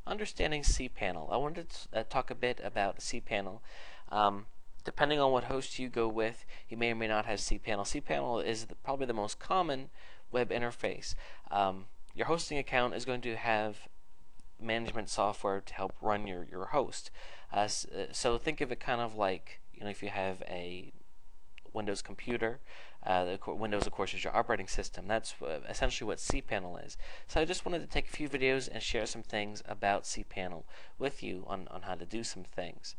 understanding cPanel. I wanted to talk a bit about cPanel. Depending on what host you go with, you may or may not have cPanel. cPanel is probably the most common web interface. Your hosting account is going to have management software to help run your host. So think of it kind of like, if you have a Windows computer. Windows, of course, is your operating system. That's essentially what cPanel is. So I just wanted to take a few videos and share some things about cPanel with you on how to do some things.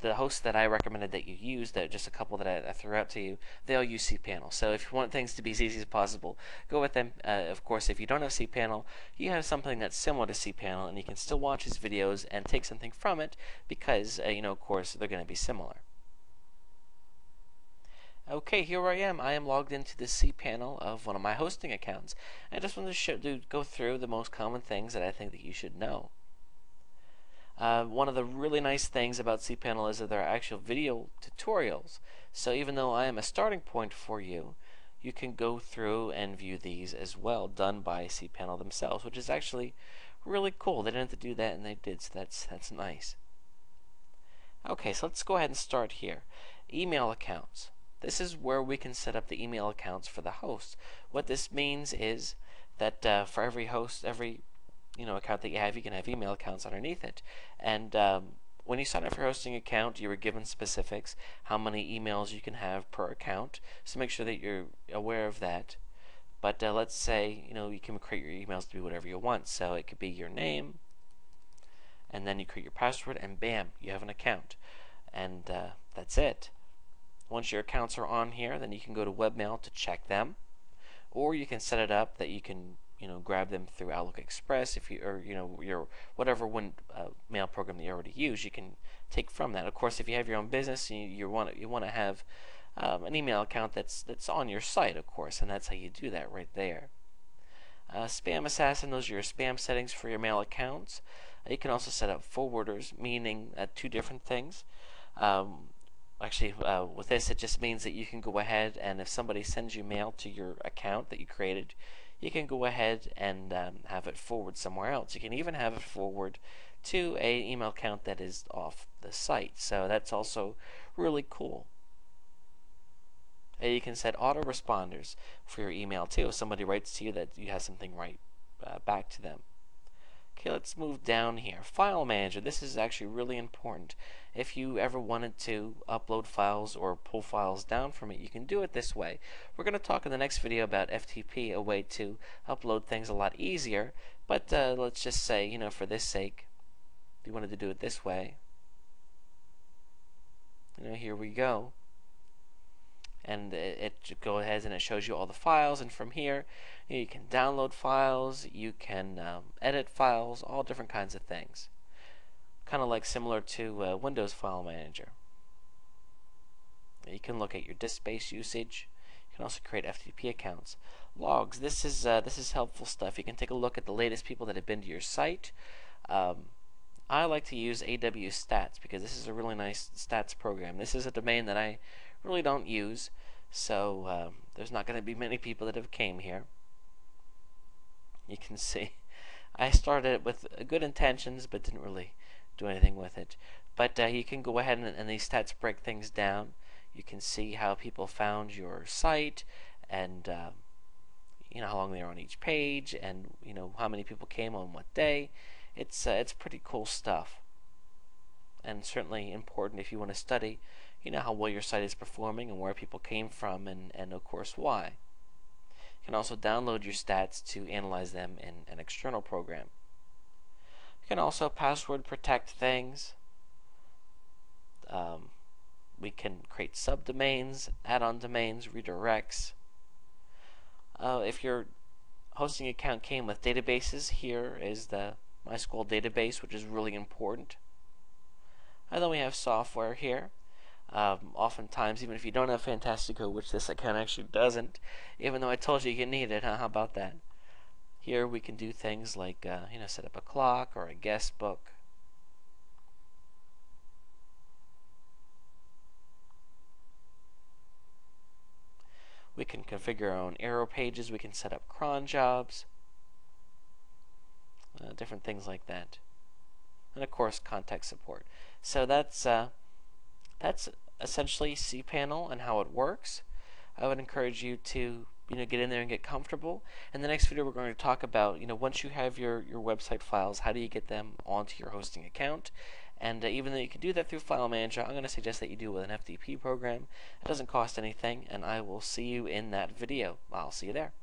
The hosts that I recommended that you use, that just a couple that I threw out to you, they all use cPanel. So if you want things to be as easy as possible, go with them. Of course, if you don't have cPanel, you have something that's similar to cPanel, and you can still watch his videos and take something from it because, of course, they're going to be similar. Okay, here I am. I am logged into the cPanel of one of my hosting accounts. I just wanted to go through the most common things that I think that you should know. One of the really nice things about cPanel is that there are actual video tutorials. So even though I am a starting point for you, you can go through and view these as well, done by cPanel themselves, which is actually really cool. They didn't have to do that, and they did, so that's nice. Okay, so let's go ahead and start here. Email accounts. This is where we can set up the email accounts for the host. What this means is that for every host, every account that you can have email accounts underneath it. And when you sign up for your hosting account, you were given specifics, how many emails you can have per account. So make sure that you're aware of that. But let's say you can create your emails to be whatever you want. So it could be your name, and then you create your password, and bam, you have an account. And that's it. Once your accounts are on here, then you can go to webmail to check them, or you can set it up that you can grab them through Outlook Express, your whatever mail program that you already use, you can take from that. Of course, if you have your own business, you want to have an email account that's on your site, of course, and that's how you do that right there. Spam Assassin, those are your spam settings for your mail accounts. You can also set up forwarders, meaning two different things. With this, it just means that you can go ahead and if somebody sends you mail to your account that you created, you can go ahead and have it forward somewhere else. You can even have it forward to an email account that is off the site. So that's also really cool. And you can set autoresponders for your email too. If somebody writes to you, that you have something right back to them. Okay, let's move down here. File Manager. This is actually really important. If you ever wanted to upload files or pull files down from it, you can do it this way. We're going to talk in the next video about FTP, a way to upload things a lot easier. But let's just say, for this sake, if you wanted to do it this way, here we go. And it goes ahead and it shows you all the files, and from here you can download files, you can edit files, all different kinds of things, kind of like similar to Windows File Manager. You can look at your disk space usage. You can also create FTP accounts. Logs. This is helpful stuff. You can take a look at the latest people that have been to your site. I like to use AW Stats because this is a really nice stats program. This is a domain that I really don't use, so there's not going to be many people that have came here. You can see I started it with good intentions but didn't really do anything with it. But you can go ahead and these stats break things down. You can see how people found your site, and how long they were on each page, and how many people came on what day. It's pretty cool stuff, and certainly important if you want to study how well your site is performing and where people came from, and of course why. You can also download your stats to analyze them in an external program. You can also password protect things. We can create subdomains, add-on domains, redirects. If your hosting account came with databases, here is the MySQL database, which is really important. And then we have software here. Oftentimes, even if you don't have Fantastico, which this account actually doesn't, even though I told you need it, how about that? Here we can do things like set up a clock or a guest book. We can configure our own arrow pages. We can set up cron jobs. different things like that, and of course contact support. So that's essentially cPanel and how it works. I would encourage you to get in there and get comfortable. In the next video, we're going to talk about once you have your website files, how do you get them onto your hosting account. And even though you can do that through File Manager, I'm going to suggest that you do it with an FTP program. It doesn't cost anything, and I will see you in that video. I'll see you there.